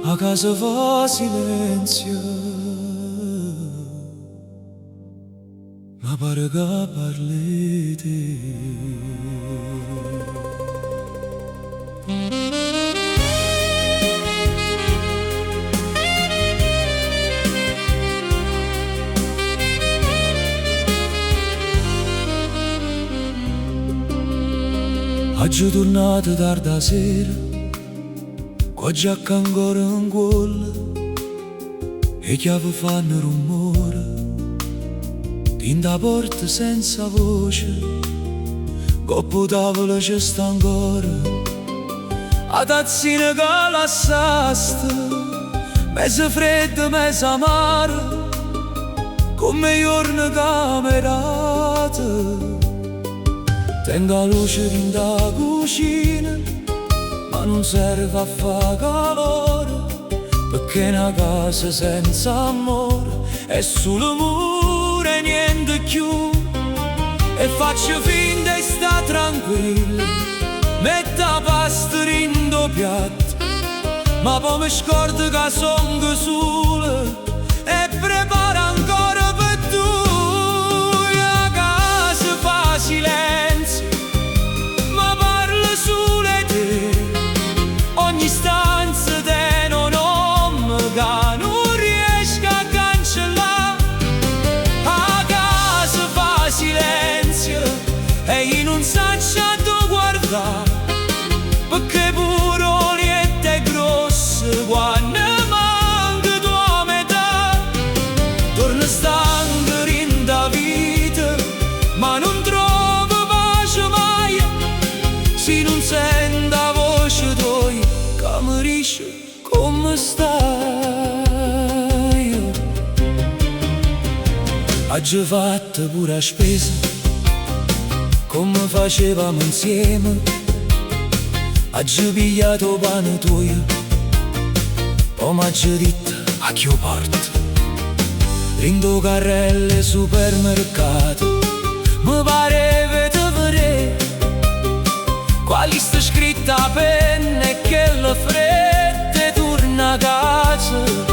A casa fa silenzio, ma pare che parli te. Oggi tornate tarda sera, con giacca ancora in gola, e chiave fanno rumore, tinta la porta senza voce, coppo tavola ci sta ancora, a tazzina che lasciaste, mezzo freddo, mezzo amaro, come giorni camerate. Tengo la luce in da cucina, ma non serve a fare calore, perché una casa senza amore è solo muro e niente più. E faccio finta di sta tranquillo, metto la pasta in do piatto, ma poi mi scordo che sono sola e preparo ancora per tu. La casa fa silenzio, ma parla solo te. Ogni stanza tiene un nome che non riesco a cancellare. La casa fa silenzio e io non saccio dove guardare, perché pure Olietta è grossa quando manca tua metà. Torno stanco in da vita, ma non trovo pace mai, se non sento la voce tua che mi dice come stai. Oggi fatto pure la spesa, come facevamo insieme. Oggi pigliato pane tuo, poi m'ha detto a che porto. Rindo carrelle supermercato, mi pare di vedere quali sta scritta a penna e che la fretta torna a casa.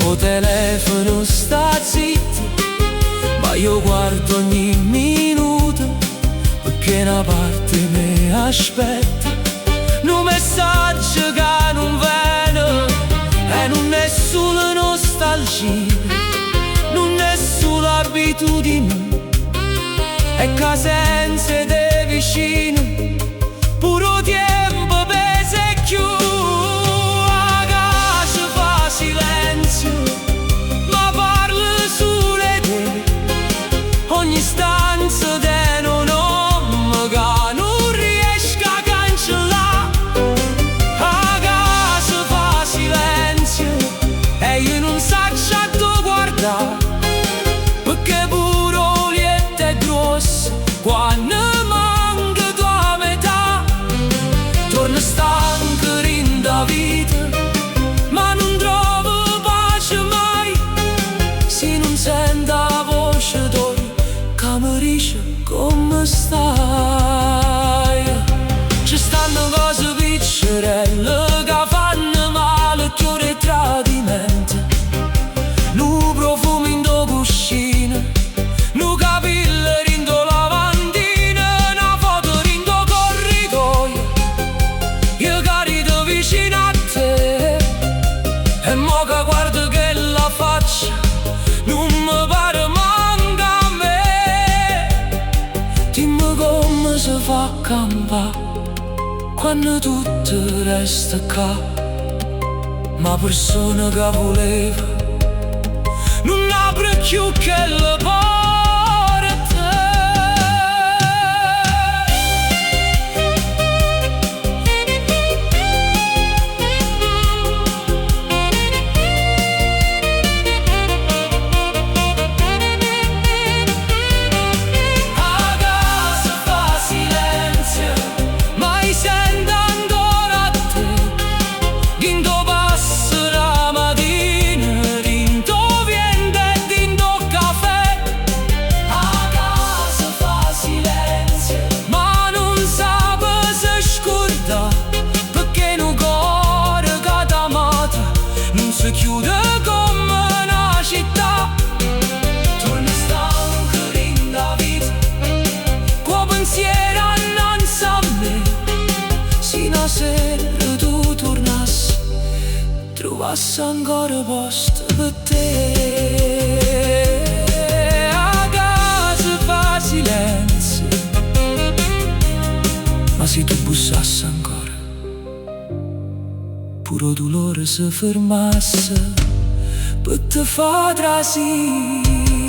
O telefono sta zitto, ma io guardo ogni minuto, perché una parte mi aspetta. Un messaggio che non viene e non è solo nostalgia, non è solo abitudine, è che senza te vicino puro tempo pesa più. La casa fa silenzio, ma parla solo te. Ogni stanza tiene un nome che non riesco a cancellare. La casa fa silenzio e io non saccio dove guardare, perché pure Olietta è grossa quando manca tua metà. Torno stanco in da vita, ma non trovo pace mai, se non sento la voce tua che mi dice come stai. Ci stanno cose piccerelle che fanno male, chiore e tradimento. Nu profumo in do cuscino, nu capello in do lavandina, una foto in do corridoio, io carito vicino a te. E mo che guardo che la faccia non mi pare manca a me. Dimmi come si fa a campare quando tutto resta qua, ma persona che voleva non apre più che le porte. La casa fa silenzio, ma io sento ancora te. Ginto passa la mattina, rinto viene e rinto caffè. passa ancora posto per te. A casa fa silenzio, ma se tu bussassi ancora, puro dolore si fermasse per te fa trasì.